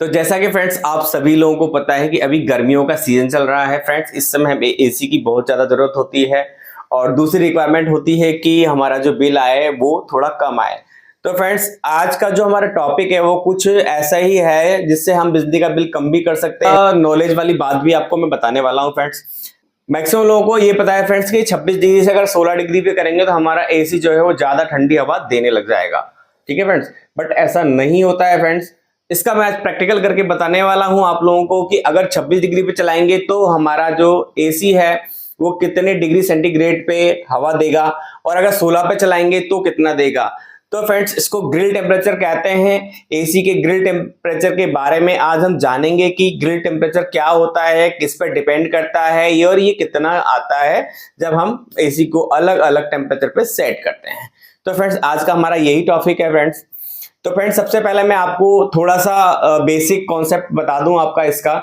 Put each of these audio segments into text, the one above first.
तो जैसा कि फ्रेंड्स आप सभी लोगों को पता है कि अभी गर्मियों का सीजन चल रहा है फ्रेंड्स। इस समय हमें एसी की बहुत ज़्यादा ज़रूरत होती है और दूसरी रिक्वायरमेंट होती है कि हमारा जो बिल आए वो थोड़ा कम आए। तो फ्रेंड्स आज का जो हमारा टॉपिक है वो कुछ ऐसा ही है जिससे हम बिजली का बिल कम भी कर सकते हैं। नॉलेज वाली बात भी आपको मैं बताने वाला हूँ फ्रेंड्स। मैक्सिमम लोगों को ये पता है फ्रेंड्स कि 26 डिग्री से अगर 16 डिग्री पे करेंगे तो हमारा एसी जो है वो ज़्यादा ठंडी हवा देने लग जाएगा। ठीक है फ्रेंड्स, बट ऐसा नहीं होता है फ्रेंड्स। इसका मैं आज प्रैक्टिकल करके बताने वाला हूं आप लोगों को कि अगर 26 डिग्री पे चलाएंगे तो हमारा जो एसी है वो कितने डिग्री सेंटीग्रेड पे हवा देगा और अगर 16 पे चलाएंगे तो कितना देगा। तो फ्रेंड्स इसको ग्रिल टेम्परेचर कहते हैं। एसी के ग्रिल टेम्परेचर के बारे में आज हम जानेंगे कि ग्रिल टेम्परेचर क्या होता है, किस पर डिपेंड करता है और ये कितना आता है जब हम एसी को अलग अलग टेम्परेचर पे सेट करते हैं। तो फ्रेंड्स आज का हमारा यही टॉपिक है फ्रेंड्स। तो फ्रेंड्स सबसे पहले मैं आपको थोड़ा सा बेसिक कॉन्सेप्ट बता दूं आपका इसका।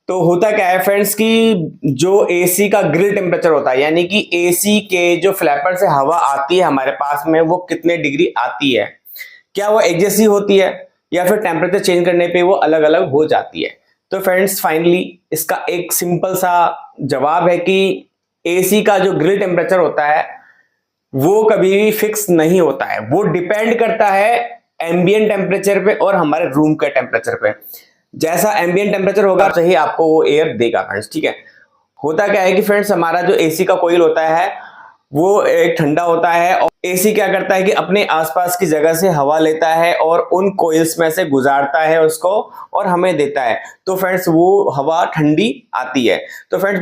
तो होता क्या है फ्रेंड्स कि जो एसी का ग्रिल टेम्परेचर होता है यानी कि एसी के जो फ्लैपर से हवा आती है हमारे पास में वो कितने डिग्री आती है, क्या वो एक जैसी होती है या फिर टेम्परेचर चेंज करने पे वो अलग अलग हो जाती है। तो फ्रेंड्स फाइनली इसका एक सिंपल सा जवाब है कि एसी का जो ग्रिल टेम्परेचर होता है वो कभी भी फिक्स नहीं होता है, वो डिपेंड करता है एम्बिएंट टेम्परेचर पे और हमारे रूम के टेम्परेचर पे। जैसा एम्बिएंट टेम्परेचर होगा सही आपको वो एयर देगा फ्रेंड्स। ठीक है, होता क्या है कि फ्रेंड्स हमारा जो एसी का कोईल होता है वो एक ठंडा होता है और एसी क्या करता है कि अपने आसपास की जगह से हवा लेता है और उन कोइल्स में से गुजारता है उसको और हमें देता है। तो फ्रेंड्स वो हवा ठंडी आती है। तो फ्रेंड्स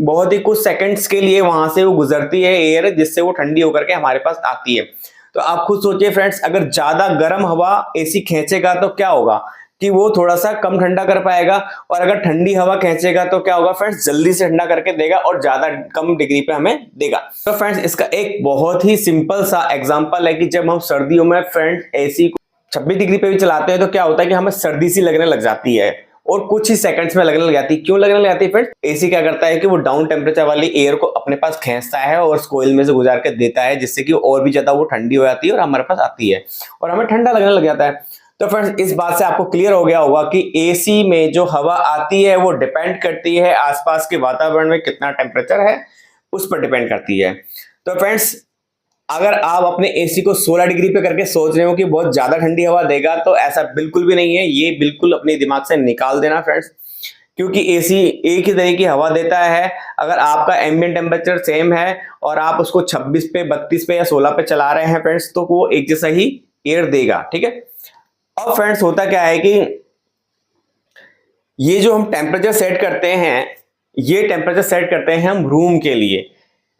बहुत ही कुछ सेकंड्स के लिए वहां से वो गुजरती है एयर, जिससे वो ठंडी होकर के हमारे पास आती है। तो आप खुद सोचिए फ्रेंड्स, अगर ज्यादा गर्म हवा एसी खींचेगा तो क्या होगा कि वो थोड़ा सा कम ठंडा कर पाएगा और अगर ठंडी हवा खींचेगा तो क्या होगा फ्रेंड्स, जल्दी से ठंडा करके देगा और ज्यादा कम डिग्री पे हमें देगा। तो फ्रेंड्स इसका एक बहुत ही सिंपल सा एग्जांपल है कि जब हम सर्दियों में फ्रेंड्स एसी को 26 डिग्री पे भी चलाते हैं तो क्या होता है कि हमें सर्दी सी लगने लग जाती है और कुछ ही सेकंड्स में लगने लग जाती है। क्यों लगने लग जाती है फ्रेंड्स? एसी क्या करता है कि वो डाउन टेम्परेचर वाली एयर को अपने पास खींचता है और कोयल में से गुजार के देता है, जिससे कि और भी ज्यादा वो ठंडी हो जाती है और हमारे पास आती है और हमें ठंडा लगने लग जाता है। तो फ्रेंड्स इस बात से आपको क्लियर हो गया होगा कि एसी में जो हवा आती है वो डिपेंड करती है आसपास के वातावरण में कितना टेम्परेचर है उस पर डिपेंड करती है। तो फ्रेंड्स अगर आप अपने एसी को 16 डिग्री पे करके सोच रहे हो कि बहुत ज्यादा ठंडी हवा देगा तो ऐसा बिल्कुल भी नहीं है। ये बिल्कुल अपने दिमाग से निकाल देना फ्रेंड्स, क्योंकि एसी एक ही तरह की हवा देता है। अगर आपका एम्बिएंट टेम्परेचर सेम है और आप उसको 26 पे 32 पे या 16 पे चला रहे हैं फ्रेंड्स तो वो एक जैसा ही एयर देगा। ठीक है, अब फ्रेंड्स होता क्या है कि ये जो हम टेम्परेचर सेट करते हैं ये टेम्परेचर सेट करते हैं हम रूम के लिए।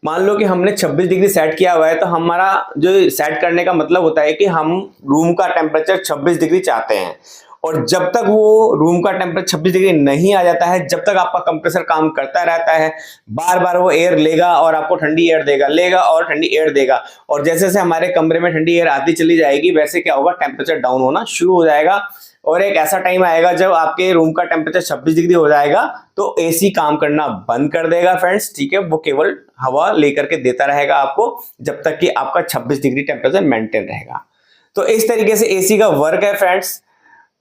मान लो कि हमने 26 डिग्री सेट किया हुआ है तो हमारा जो सेट करने का मतलब होता है कि हम रूम का टेम्परेचर 26 डिग्री चाहते हैं और जब तक वो रूम का टेम्परेचर 26 डिग्री नहीं आ जाता है, जब तक आपका कंप्रेसर काम करता रहता है, बार बार वो एयर लेगा और आपको ठंडी एयर देगा, लेगा और ठंडी एयर देगा और जैसे जैसे हमारे कमरे में ठंडी एयर आती चली जाएगी वैसे क्या होगा, टेम्परेचर डाउन होना शुरू हो जाएगा और एक ऐसा टाइम आएगा जब आपके रूम का टेम्परेचर 26 डिग्री हो जाएगा तो एसी काम करना बंद कर देगा फ्रेंड्स। ठीक है, वो केवल हवा लेकर के देता रहेगा आपको जब तक कि आपका 26 डिग्री टेम्परेचर मेंटेन रहेगा। तो इस तरीके से एसी का वर्क है फ्रेंड्स।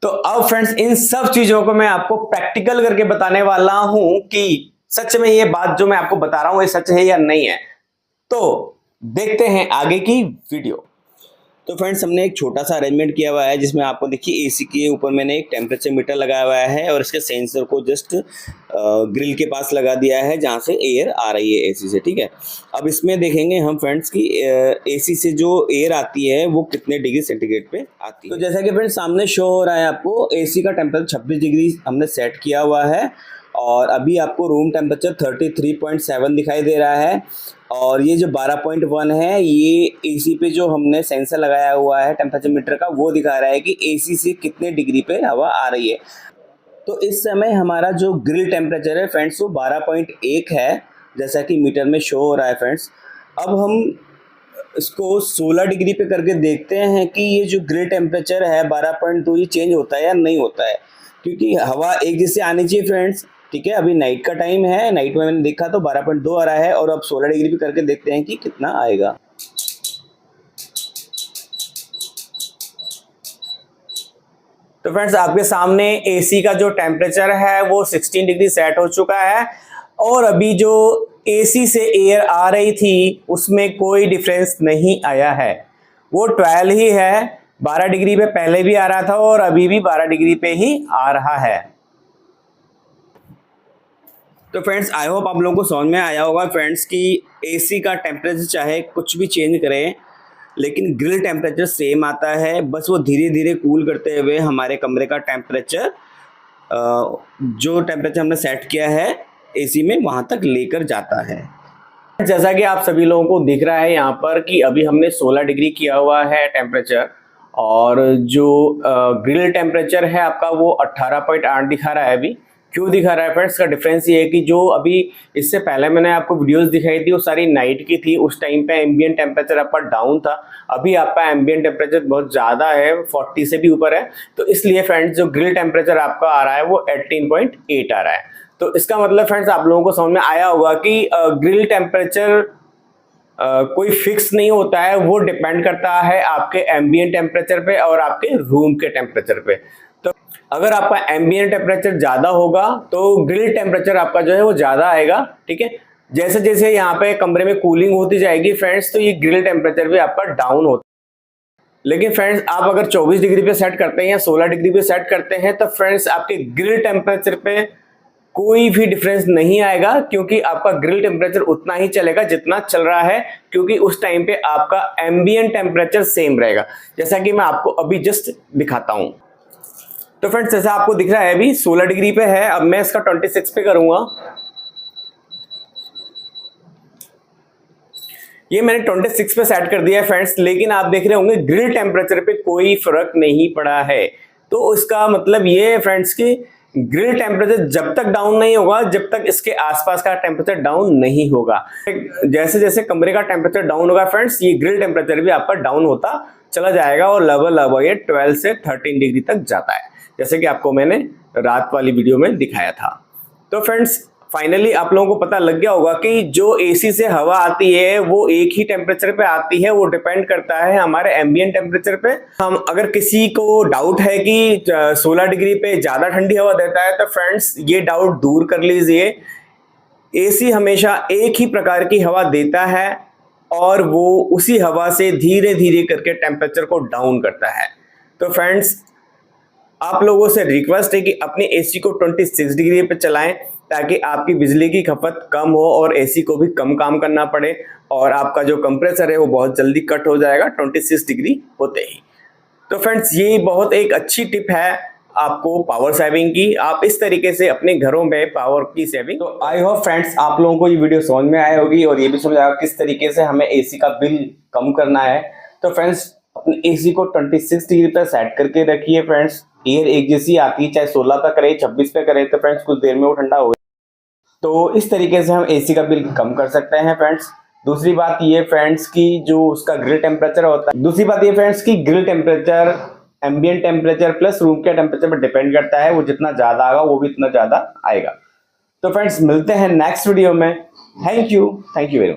तो अब फ्रेंड्स इन सब चीजों को मैं आपको प्रैक्टिकल करके बताने वाला हूं कि सच में ये बात जो मैं आपको बता रहा हूं ये सच है या नहीं है। तो देखते हैं आगे की वीडियो। तो फ्रेंड्स हमने एक छोटा सा अरेंजमेंट किया हुआ है जिसमें आपको देखिए एसी के ऊपर मैंने एक टेम्परेचर मीटर लगाया हुआ है और इसके सेंसर को जस्ट ग्रिल के पास लगा दिया है जहां से एयर आ रही है एसी से। ठीक है, अब इसमें देखेंगे हम फ्रेंड्स की एसी से जो एयर आती है वो कितने डिग्री सेंटीग्रेड पे आती है। तो जैसा कि फ्रेंड्स सामने शो हो रहा है आपको एसी का टेम्परेचर 26 डिग्री हमने सेट किया हुआ है और अभी आपको रूम टेम्परेचर 33.7 दिखाई दे रहा है और ये जो 12.1 है ये एसी पे जो हमने सेंसर लगाया हुआ है टेम्परेचर मीटर का वो दिखा रहा है कि एसी से कितने डिग्री पे हवा आ रही है। तो इस समय हमारा जो ग्रिल टेम्परेचर है फ्रेंड्स वो 12.1 है जैसा कि मीटर में शो हो रहा है फ्रेंड्स। अब हम इसको 16 डिग्री पे करके देखते हैं कि ये जो ग्रिल टेम्परेचर है 12.2 ये चेंज होता है या नहीं होता है, क्योंकि हवा एक जैसे आनी चाहिए फ्रेंड्स। ठीक है, अभी नाइट का टाइम है, नाइट में मैंने देखा तो 12.2 आ रहा है और अब 16 डिग्री पे करके देखते हैं कि कितना आएगा। तो फ्रेंड्स आपके सामने एसी का जो टेम्परेचर है वो 16 डिग्री सेट हो चुका है और अभी जो एसी से एयर आ रही थी उसमें कोई डिफरेंस नहीं आया है, वो 12 ही है। 12 डिग्री पे पहले भी आ रहा था और अभी भी 12 डिग्री पे ही आ रहा है। तो फ्रेंड्स आई होप आप लोगों को समझ में आया होगा फ्रेंड्स कि एसी का टेम्परेचर चाहे कुछ भी चेंज करें लेकिन ग्रिल टेम्परेचर सेम आता है, बस वो धीरे धीरे कूल करते हुए हमारे कमरे का टेम्परेचर जो टेम्परेचर हमने सेट किया है एसी में वहां तक लेकर जाता है। जैसा कि आप सभी लोगों को दिख रहा है यहाँ पर कि अभी हमने 16 डिग्री किया हुआ है टेम्परेचर और जो ग्रिल टेम्परेचर है आपका वो 18.8 दिखा रहा है। अभी क्यों दिखा रहा है फ्रेंड्स, का डिफरेंस ये है कि जो अभी इससे पहले मैंने आपको वीडियोस दिखाई थी वो सारी नाइट की थी, उस टाइम पे एम्बिएंट टेम्परेचर आपका डाउन था। अभी आपका एम्बिएंट टेम्परेचर बहुत ज़्यादा है, 40 से भी ऊपर है, तो इसलिए फ्रेंड्स जो ग्रिल टेम्परेचर आपका आ रहा है वो 18.8 आ रहा है। तो इसका मतलब फ्रेंड्स आप लोगों को समझ में आया होगा कि ग्रिल टेम्परेचर कोई फिक्स नहीं होता है, वो डिपेंड करता है आपके एम्बिएंट टेम्परेचर पे और आपके रूम के टेम्परेचर पे। तो अगर आपका एम्बिएंट टेम्परेचर ज़्यादा होगा तो ग्रिल टेम्परेचर आपका जो है वो ज़्यादा आएगा, ठीक है। जैसे जैसे यहाँ पे कमरे में कूलिंग होती जाएगी फ्रेंड्स तो ये ग्रिल टेम्परेचर भी आपका डाउन होता है। लेकिन फ्रेंड्स आप अगर 24 डिग्री पे सेट करते हैं या 16 डिग्री पे सेट करते हैं तो फ्रेंड्स आपके ग्रिल टेम्परेचर पे कोई भी डिफरेंस नहीं आएगा, क्योंकि आपका ग्रिल टेम्परेचर उतना ही चलेगा जितना चल रहा है, क्योंकि उस टाइम पे आपका एम्बिएंट टेम्परेचर सेम रहेगा, जैसा कि मैं आपको अभी जस्ट दिखाता हूं। तो फ्रेंड्स जैसा आपको दिख रहा है अभी 16 डिग्री पे है, अब मैं इसका 26 पे करूंगा। ये मैंने 26 पे सेट कर दिया है फ्रेंड्स, लेकिन आप देख रहे होंगे ग्रिल टेम्परेचर पे कोई फर्क नहीं पड़ा है। तो इसका मतलब ये है फ्रेंड्स कि ग्रिल टेम्परेचर जब तक डाउन नहीं होगा जब तक इसके आसपास का टेम्परेचर डाउन नहीं होगा। जैसे जैसे कमरे का टेम्परेचर डाउन होगा फ्रेंड्स ये ग्रिल टेम्परेचर भी आपका डाउन होता चला जाएगा और लगभग ये 12 से 13 डिग्री तक जाता है, जैसे कि आपको मैंने रात वाली वीडियो में दिखाया था। तो फ्रेंड्स फाइनली आप लोगों को पता लग गया होगा कि जो एसी से हवा आती है वो एक ही टेम्परेचर पे आती है, वो डिपेंड करता है हमारे एम्बिएंट टेम्परेचर पे। हम अगर किसी को डाउट है कि 16 डिग्री पे ज़्यादा ठंडी हवा देता है तो फ्रेंड्स ये डाउट दूर कर लीजिए। एसी हमेशा एक ही प्रकार की हवा देता है और वो उसी हवा से धीरे धीरे करके टेम्परेचर को डाउन करता है। तो फ्रेंड्स आप लोगों से रिक्वेस्ट है कि अपनी एसी को 26 डिग्री पे चलाएं ताकि आपकी बिजली की खपत कम हो और एसी को भी कम काम करना पड़े और आपका जो कंप्रेसर है वो बहुत जल्दी कट हो जाएगा 26 डिग्री होते ही। तो फ्रेंड्स ये बहुत एक अच्छी टिप है आपको पावर सेविंग की, आप इस तरीके से अपने घरों में पावर की सेविंग। तो आई होप फ्रेंड्स आप लोगों को ये वीडियो समझ में आई होगी और ये भी समझ आएगा किस तरीके से हमें एसी का बिल कम करना है। तो फ्रेंड्स अपने एसी को 26 डिग्री पर सेट करके रखिए फ्रेंड्स। एयर एक जैसी आती है, चाहे 16 पे करे 26 पे करे तो फ्रेंड्स कुछ देर में वो ठंडा हो। तो इस तरीके से हम एसी का बिल कम कर सकते हैं फ्रेंड्स। दूसरी बात ये फ्रेंड्स की जो उसका ग्रिल टेम्परेचर होता है, दूसरी बात ये फ्रेंड्स की grill temperature ambient temperature plus room के टेम्परेचर पर डिपेंड करता है, वो जितना ज्यादा आएगा वो भी इतना ज्यादा आएगा। तो फ्रेंड्स मिलते हैं नेक्स्ट वीडियो में। Thank you very much.